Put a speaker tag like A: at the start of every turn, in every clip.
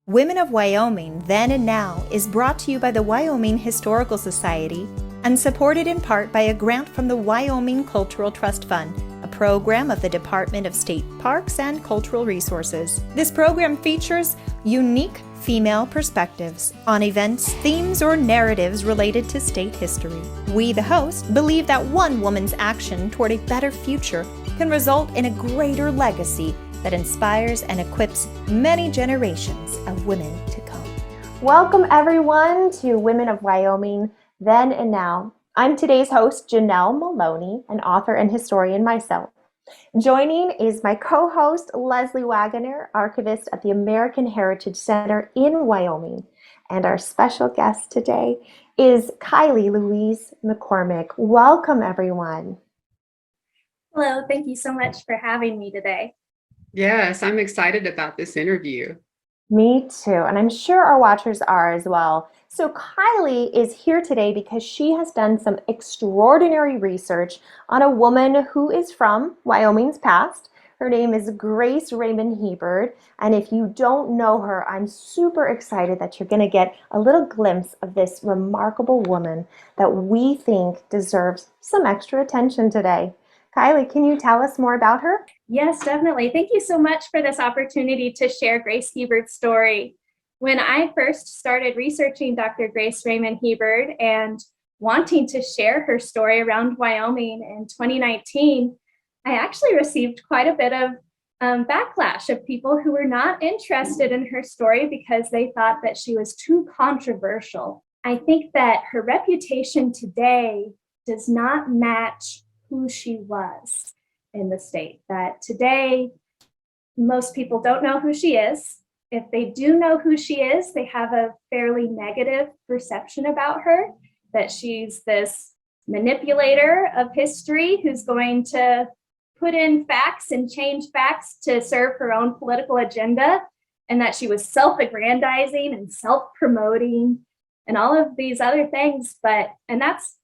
A: Women of Wyoming Then and Now is brought to you by the Wyoming Historical Society and supported in part by a grant from the Wyoming Cultural Trust Fund, a program of the Department of State Parks and Cultural Resources. This program features unique female perspectives on events, themes, or narratives related to state history. We, the host, believe that one woman's action toward a better future can result in a greater legacy that inspires and equips many generations of women to come. Welcome everyone to Women of Wyoming Then and Now. I'm today's host, Janelle Molony, an author and historian myself. Joining is my co-host, Leslie Waggener, archivist at the American Heritage Center in Wyoming. And our special guest today is Kylie Louise McCormick. Welcome everyone.
B: Hello, thank you so much for having me today.
C: Yes, I'm excited about this interview.
A: Me too, and I'm sure our watchers are as well. So Kylie is here today because she has done some extraordinary research on a woman who is from Wyoming's past. Her name is Grace Raymond Hebard, and if you don't know her, I'm super excited that you're going to get a little glimpse of this remarkable woman that we think deserves some extra attention today. Kylie, can you tell us more about her?
B: Yes, definitely. Thank you so much for this opportunity to share Grace Hebard's story. When I first started researching Dr. Grace Raymond Hebard and wanting to share her story around Wyoming in 2019, I actually received quite a bit of backlash of people who were not interested in her story because they thought that she was too controversial. I think that her reputation today does not match who she was in the state. That today, most people don't know who she is. If they do know who she is, they have a fairly negative perception about her, that she's this manipulator of history who's going to put in facts and change facts to serve her own political agenda, and that she was self-aggrandizing and self-promoting and all of these other things. And that's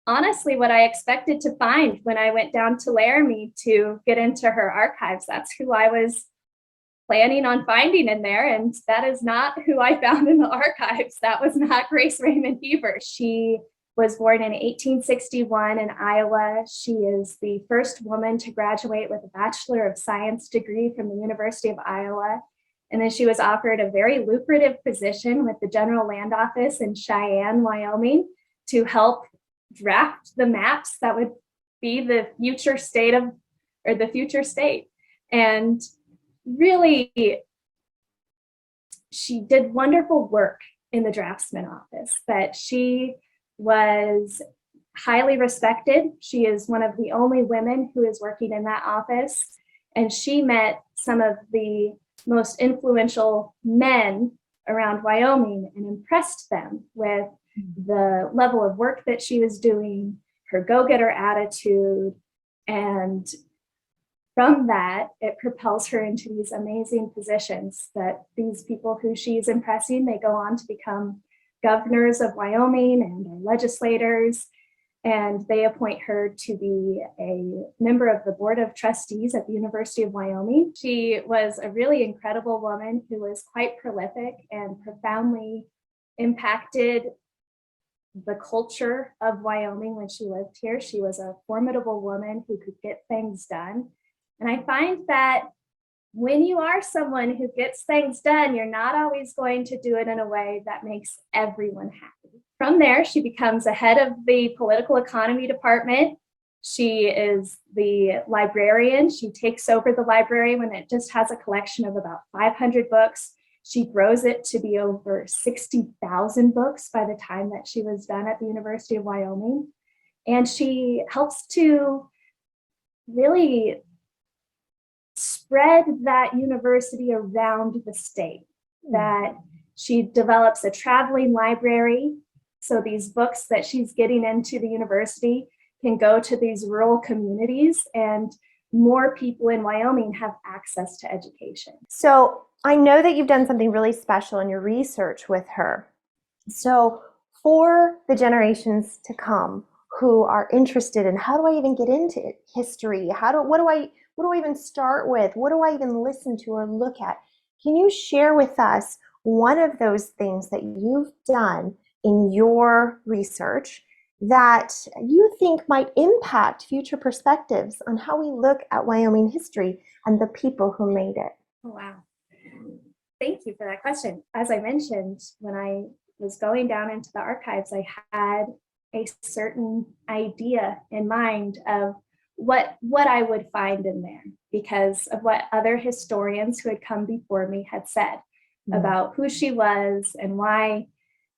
B: honestly what I expected to find when I went down to Laramie to get into her archives. That's who I was planning on finding in there, and that is not who I found in the archives. That was not Grace Raymond Hebard. She was born in 1861 in Iowa. She is the first woman to graduate with a Bachelor of Science degree from the University of Iowa. And then she was offered a very lucrative position with the General Land Office in Cheyenne, Wyoming, to help draft the maps that would be the future state of, or the future state. And really, she did wonderful work in the draftsman office, that she was highly respected. She is one of the only women who is working in that office. And she met some of the most influential men around Wyoming and impressed them with the level of work that she was doing, her go-getter attitude, and from that, it propels her into these amazing positions that these people who she's impressing, they go on to become governors of Wyoming and legislators, and they appoint her to be a member of the Board of Trustees at the University of Wyoming. She was a really incredible woman who was quite prolific and profoundly impacted the culture of Wyoming when she lived here. She was a formidable woman who could get things done. And I find that when you are someone who gets things done, you're not always going to do it in a way that makes everyone happy. From there, she becomes a head of the political economy department. She is the librarian. She takes over the library when it just has a collection of about 500 books. She grows it to be over 60,000 books by the time that she was done at the University of Wyoming. And she helps to really spread that university around the state, that she develops a traveling library. So these books that she's getting into the university can go to these rural communities, and more people in Wyoming have access to education.
A: So I know that you've done something really special in your research with her. So for the generations to come who are interested in how do I even get into history? What do I even start with? What do I even listen to or look at? Can you share with us one of those things that you've done in your research that you think might impact future perspectives on how we look at Wyoming history and the people who made it?
B: Oh, wow. Thank you for that question. As I mentioned, when I was going down into the archives, I had a certain idea in mind of what I would find in there because of what other historians who had come before me had said about who she was and why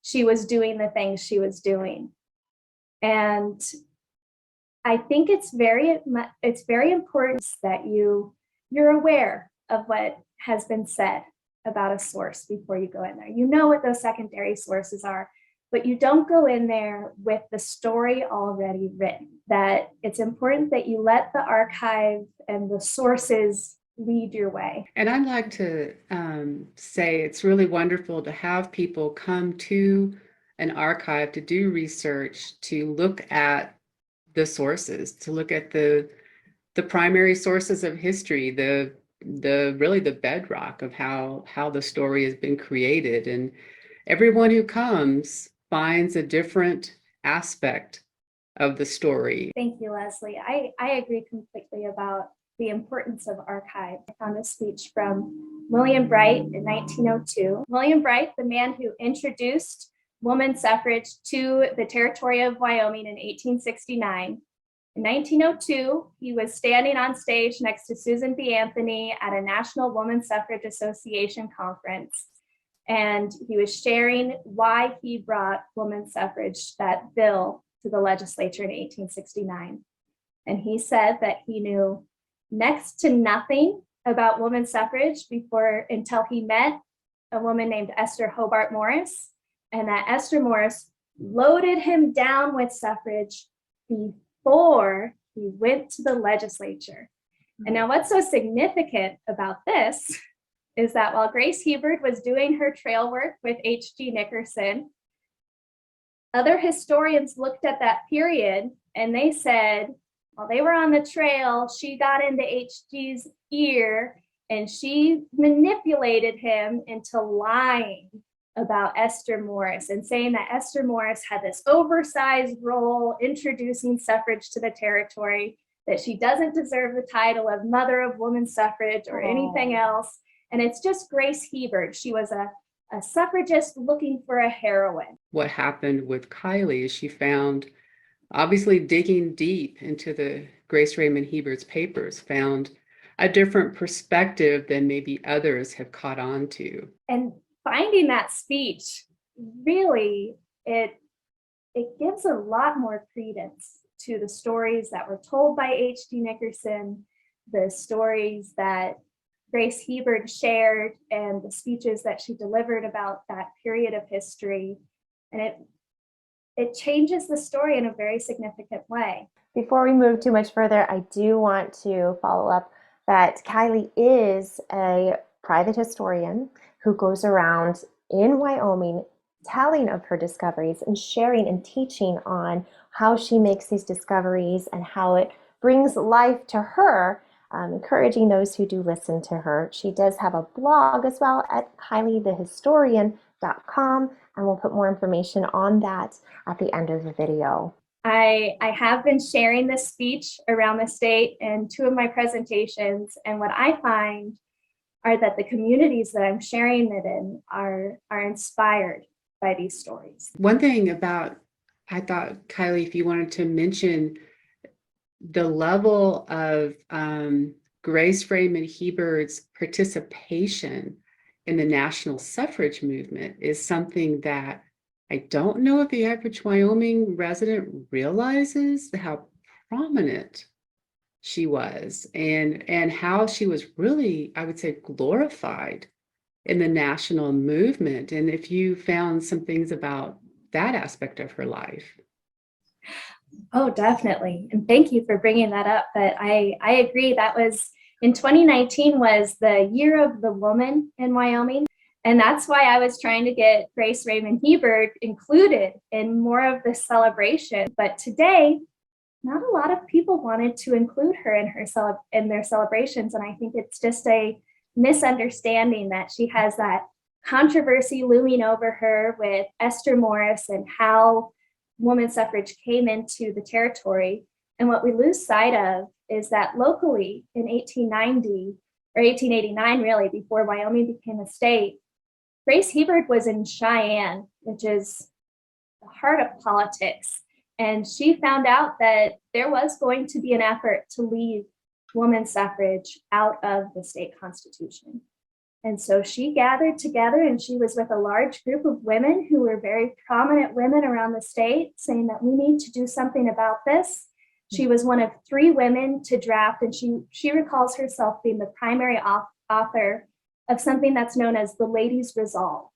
B: she was doing the things she was doing. And I think it's very important that you're aware of what has been said about a source before you go in there. You know what those secondary sources are, but you don't go in there with the story already written. That it's important that you let the archive and the sources lead your way.
C: And I'd like to say it's really wonderful to have people come to an archive to do research, to look at the sources, to look at the primary sources of history, the really the bedrock of how the story has been created. And everyone who comes finds a different aspect of the story.
B: Thank you, Leslie. I agree completely about the importance of archive. I found a speech from William Bright in 1902. William Bright, the man who introduced woman suffrage to the territory of Wyoming in 1869. In 1902, he was standing on stage next to Susan B. Anthony at a National Woman Suffrage Association conference. And he was sharing why he brought woman suffrage, that bill, to the legislature in 1869. And he said that he knew next to nothing about woman suffrage until he met a woman named Esther Hobart Morris, and that Esther Morris loaded him down with suffrage before he went to the legislature. And now what's so significant about this is that while Grace Hebard was doing her trail work with H.G. Nickerson, other historians looked at that period and they said, while they were on the trail, she got into H.G.'s ear and she manipulated him into lying about Esther Morris and saying that Esther Morris had this oversized role introducing suffrage to the territory, that she doesn't deserve the title of Mother of Woman Suffrage or anything else. And it's just Grace Hebard. She was a suffragist looking for a heroine.
C: What happened with Kylie is she found, obviously digging deep into the Grace Raymond Hebard's papers, found a different perspective than maybe others have caught on to.
B: And finding that speech, really, it gives a lot more credence to the stories that were told by H.G. Nickerson, the stories that Grace Hebard shared, and the speeches that she delivered about that period of history. And it changes the story in a very significant way.
A: Before we move too much further, I do want to follow up that Kylie is a private historian who goes around in Wyoming telling of her discoveries and sharing and teaching on how she makes these discoveries and how it brings life to her, encouraging those who do listen to her. She does have a blog as well at kyliethehistorian.com, and we'll put more information on that at the end of the video.
B: I have been sharing this speech around the state in 2 of my presentations, and what I find are that the communities that I'm sharing it in are inspired by these stories.
C: One thing about, I thought, Kylie, if you wanted to mention the level of Grace Raymond Hebard's participation in the national suffrage movement is something that I don't know if the average Wyoming resident realizes how prominent she was and how she was really, I would say, glorified in the national movement. And if you found some things about that aspect of her life.
B: Oh, definitely. And thank you for bringing that up. But I agree, that was in 2019 was the year of the woman in Wyoming. And that's why I was trying to get Grace Raymond Hebard included in more of the celebration. But today, not a lot of people wanted to include her in their celebrations. And I think it's just a misunderstanding that she has that controversy looming over her with Esther Morris and how women's suffrage came into the territory. And what we lose sight of is that locally in 1890 or 1889, really, before Wyoming became a state, Grace Hebard was in Cheyenne, which is the heart of politics. And she found out that there was going to be an effort to leave women's suffrage out of the state constitution. And so she gathered together, and she was with a large group of women who were very prominent women around the state, saying that we need to do something about this. She was one of 3 women to draft, and she recalls herself being the primary author of something that's known as the Ladies' Resolve.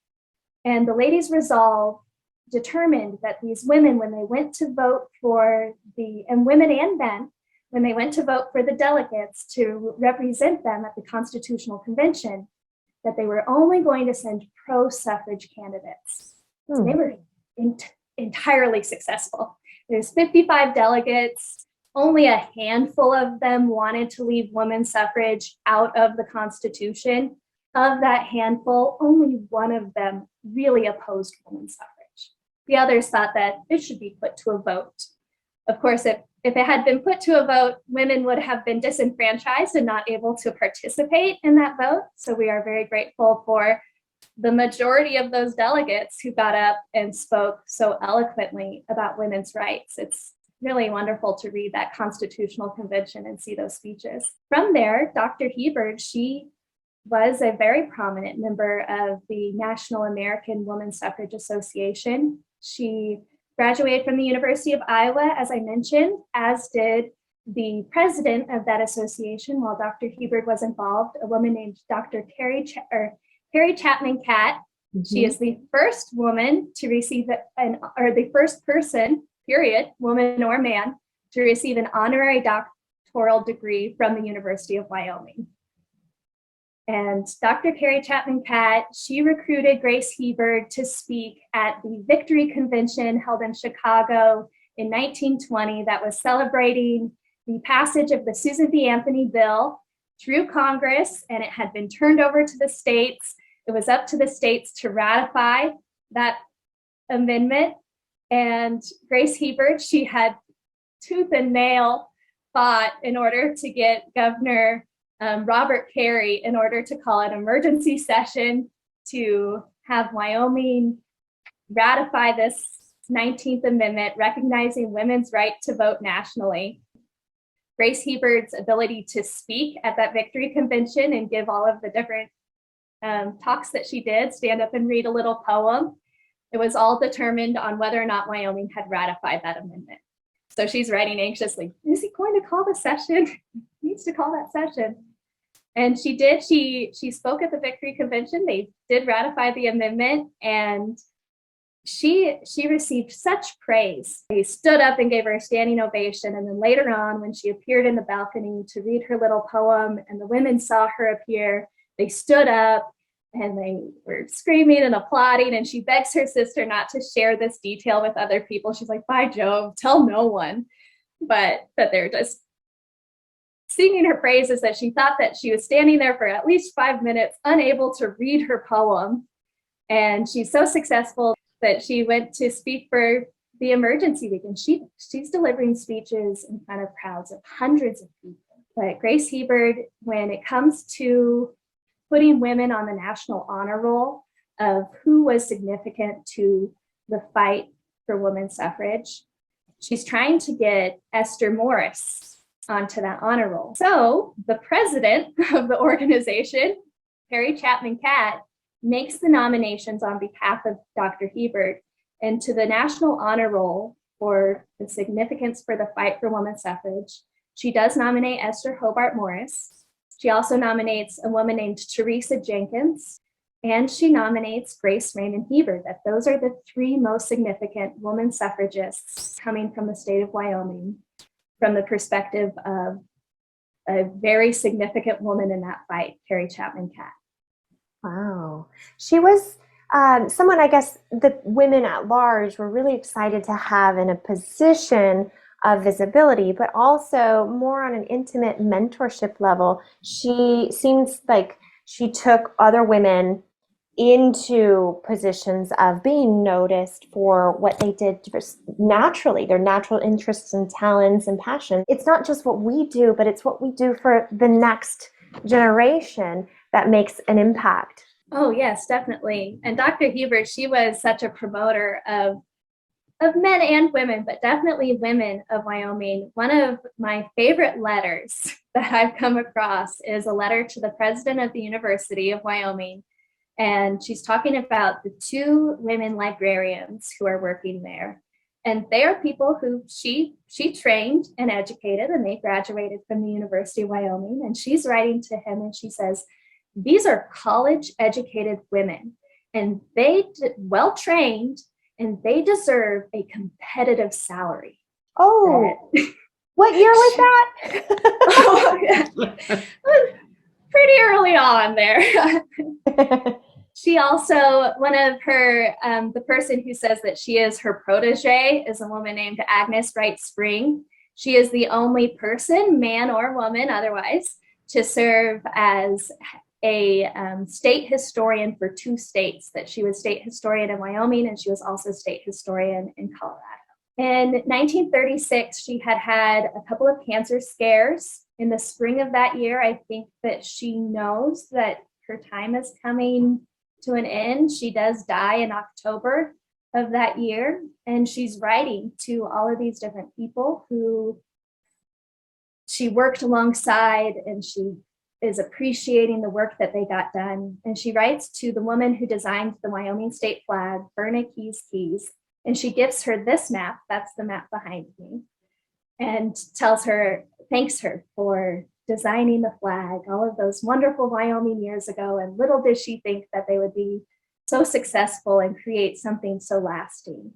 B: And the Ladies' Resolve determined that these women, when they went to vote for and women and men, when they went to vote for the delegates to represent them at the Constitutional Convention, that they were only going to send pro-suffrage candidates. So they were entirely successful. There's 55 delegates. Only a handful of them wanted to leave women's suffrage out of the Constitution. Of that handful, only one of them really opposed women's suffrage. The others thought that it should be put to a vote. Of course, if it had been put to a vote, women would have been disenfranchised and not able to participate in that vote. So we are very grateful for the majority of those delegates who got up and spoke so eloquently about women's rights. It's really wonderful to read that Constitutional Convention and see those speeches. From there, Dr. Hebard, she was a very prominent member of the National American Women's Suffrage Association. She graduated from the University of Iowa, as I mentioned, as did the president of that association while Dr. Hebard was involved, a woman named Dr. Carrie Chapman Catt. She is the first woman to receive the first person, period, woman or man, to receive an honorary doctoral degree from the University of Wyoming. And Dr. Carrie Chapman Catt, she recruited Grace Hebard to speak at the Victory Convention held in Chicago in 1920 that was celebrating the passage of the Susan B. Anthony bill through Congress, and it had been turned over to the states. It was up to the states to ratify that amendment. And Grace Hebard, she had tooth and nail fought in order to get Governor Robert Carey in order to call an emergency session to have Wyoming ratify this 19th Amendment, recognizing women's right to vote nationally. Grace Hebard's ability to speak at that Victory Convention and give all of the different talks that she did, stand up and read a little poem, it was all determined on whether or not Wyoming had ratified that amendment. So she's writing anxiously, is he going to call the session? He needs to call that session. And she did. She spoke at the Victory Convention. They did ratify the amendment, and she received such praise. They stood up and gave her a standing ovation. And then later on, when she appeared in the balcony to read her little poem, and the women saw her appear, they stood up and they were screaming and applauding. And she begs her sister not to share this detail with other people. She's like, by Jove, tell no one. But they're just singing her praises, that she thought that she was standing there for at least 5 minutes, unable to read her poem. And she's so successful that she went to speak for the emergency week. And she's delivering speeches in front of crowds of hundreds of people. But Grace Hebard, when it comes to putting women on the national honor roll of who was significant to the fight for women's suffrage, she's trying to get Esther Morris onto that honor roll. So the president of the organization, Carrie Chapman Catt, makes the nominations on behalf of Dr. Hebard into the National Honor Roll for the significance for the fight for women's suffrage. She does nominate Esther Hobart Morris. She also nominates a woman named Teresa Jenkins, and she nominates Grace Raymond Hebard. That those are the 3 most significant women suffragists coming from the state of Wyoming, from the perspective of a very significant woman in that fight, Carrie Chapman Catt.
D: Wow. She was someone, I guess, the women at large were really excited to have in a position of visibility, but also more on an intimate mentorship level. She seems like she took other women into positions of being noticed for what they did just naturally, their natural interests and talents and passion. It's not just what we do, but it's what we do for the next generation that makes an impact.
B: Oh, yes, definitely. And Dr. Hebard, she was such a promoter of men and women, but definitely women of Wyoming. One of my favorite letters that I've come across is a letter to the president of the University of Wyoming. And she's talking about the 2 women librarians who are working there. And they are people who she trained and educated, and they graduated from the University of Wyoming. And she's writing to him and she says, these are college educated women, and they well trained, and they deserve a competitive salary.
D: Oh, what year was that?
B: Oh, yeah. Pretty early on there. She also, one of her, the person who says that she is her protege is a woman named Agnes Wright Spring. She is the only person, man or woman otherwise, to serve as a state historian for 2 states. That she was state historian in Wyoming, and she was also state historian in Colorado. In 1936, she had a couple of cancer scares. In the spring of that year, I think that she knows that her time is coming to an end. She does die in October of that year, and she's writing to all of these different people who she worked alongside, and she is appreciating the work that they got done. And she writes to the woman who designed the Wyoming state flag, Verna Keys, and she gives her this map. That's the map behind me, and thanks her for designing the flag all of those wonderful Wyoming years ago. And little did she think that they would be so successful and create something so lasting.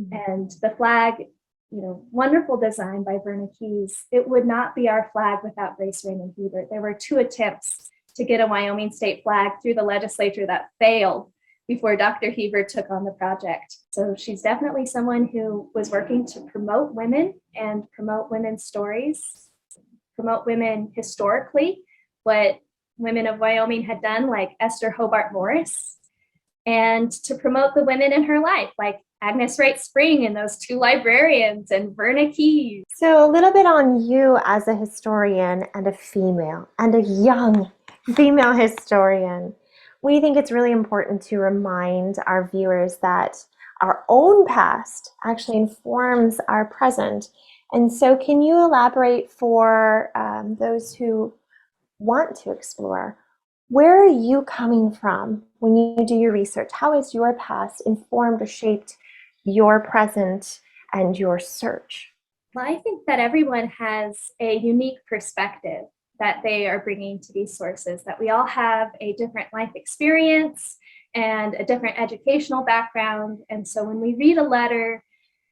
B: Mm-hmm. And the flag, wonderful design by Verna Keys. It would not be our flag without Grace Raymond Hebard. There were 2 attempts to get a Wyoming state flag through the legislature that failed before Dr. Hebard took on the project. So she's definitely someone who was working to promote women and promote women's stories, promote women historically, what women of Wyoming had done, like Esther Hobart Morris, and to promote the women in her life, like Agnes Wright Spring and those 2 librarians and Verna Keys.
D: So a little bit on you as a historian and a female and a young female historian. We think it's really important to remind our viewers that our own past actually informs our present. And so can you elaborate for those who want to explore, where are you coming from when you do your research? How has your past informed or shaped your present and your search?
B: Well, I think that everyone has a unique perspective that they are bringing to these sources, that we all have a different life experience and a different educational background. And so when we read a letter,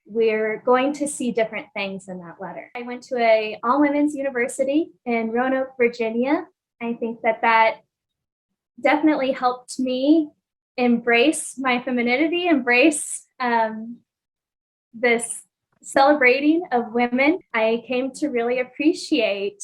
B: we're going to see different things in that letter. I went to an all-women's university in Roanoke, Virginia. I think that definitely helped me embrace my femininity, embrace this celebrating of women. I came to really appreciate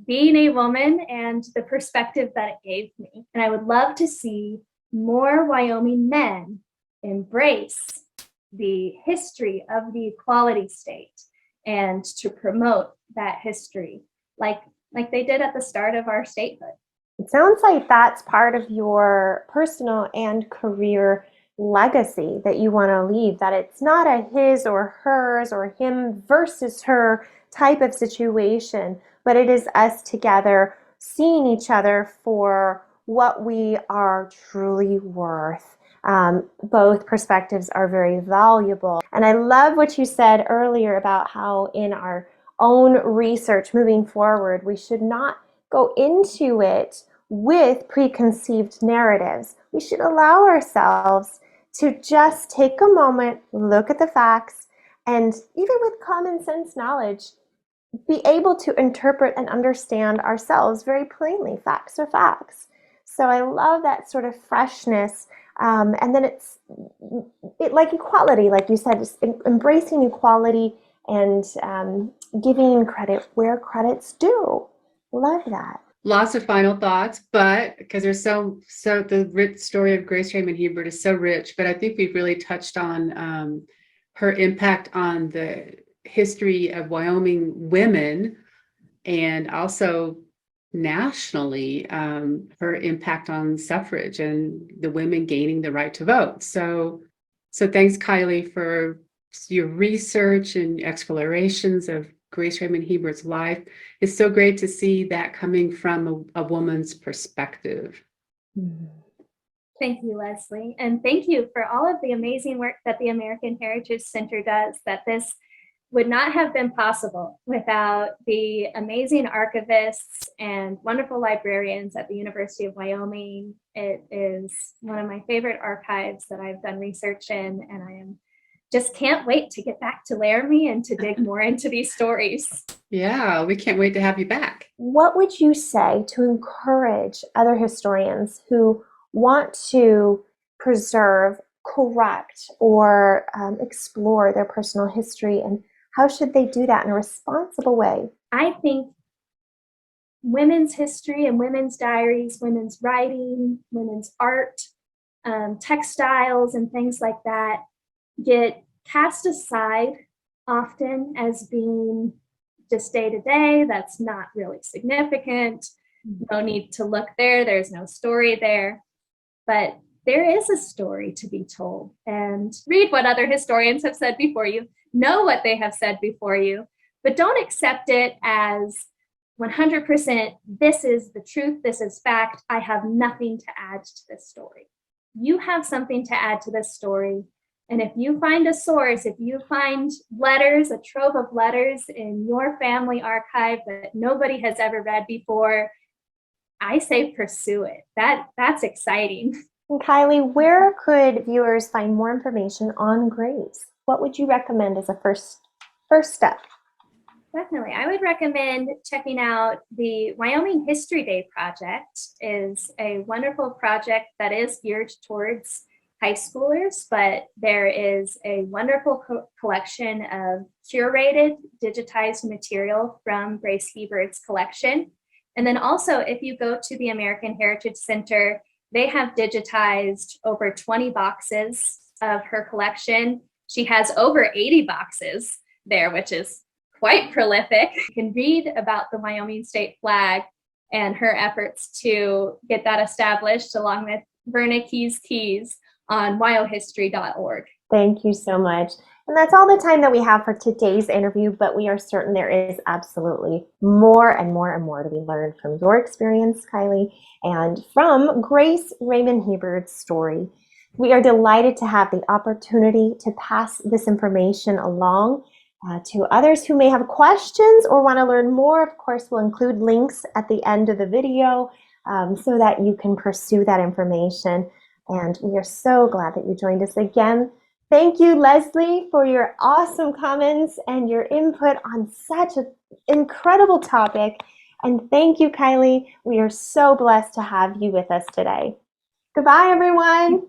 B: being a woman and the perspective that it gave me. And I would love to see more Wyoming men embrace the history of the equality state and to promote that history like they did at the start of our statehood.
D: It sounds like that's part of your personal and career legacy that you want to leave, that it's not a his or hers or him versus her type of situation, but it is us together seeing each other for what we are truly worth. Both perspectives are very valuable. And I love what you said earlier about how in our own research moving forward, we should not go into it with preconceived narratives. We should allow ourselves to just take a moment, look at the facts, and even with common sense knowledge, be able to interpret and understand ourselves very plainly. Facts are facts. So I love that sort of freshness. And then it's like equality, like you said, just embracing equality and giving credit where credit's due. Love that.
C: lots of final thoughts, but because there's the rich story of Grace Raymond Hebard is so rich, but I think we've really touched on her impact on the history of Wyoming women, and also nationally, her impact on suffrage and the women gaining the right to vote. So thanks, Kylie, for your research and explorations of Grace Raymond Hebard's life. It's so great to see that coming from a woman's perspective.
B: Thank you, Leslie. And thank you for all of the amazing work that the American Heritage Center does, that this would not have been possible without the amazing archivists and wonderful librarians at the University of Wyoming. It is one of my favorite archives that I've done research in, and I just can't wait to get back to Laramie and to dig more into these stories.
C: Yeah, we can't wait to have you back.
D: What would you say to encourage other historians who want to preserve, correct, or explore their personal history, and how should they do that in a responsible way?
B: I think women's history and women's diaries, women's writing, women's art, textiles, and things like that get cast aside often as being just day to day. That's not really significant. No need to look there. There's no story there. But there is a story to be told. And read what other historians have said before you. Know what they have said before you. But don't accept it as 100%, this is the truth, this is fact. I have nothing to add to this story. You have something to add to this story. And if you find a source, if you find letters, a trove of letters in your family archive that nobody has ever read before, I say pursue it. That's exciting.
D: And Kylie, where could viewers find more information on Grace? What would you recommend as a first step?
B: Definitely. I would recommend checking out the Wyoming History Day project. Is a wonderful project that is geared towards high schoolers, but there is a wonderful collection of curated, digitized material from Grace Hebard's collection. And then also, if you go to the American Heritage Center, they have digitized over 20 boxes of her collection. She has over 80 boxes there, which is quite prolific. You can read about the Wyoming state flag and her efforts to get that established, along with Verna Keys on wyohistory.org.
D: Thank you so much. And that's all the time that we have for today's interview, but we are certain there is absolutely more and more and more to be learned from your experience, Kylie, and from Grace Raymond Hebard's story. We are delighted to have the opportunity to pass this information along to others who may have questions or want to learn more. Of course, we'll include links at the end of the video so that you can pursue that information. And we are so glad that you joined us again. Thank you, Leslie, for your awesome comments and your input on such an incredible topic. And thank you, Kylie. We are so blessed to have you with us today. Goodbye, everyone.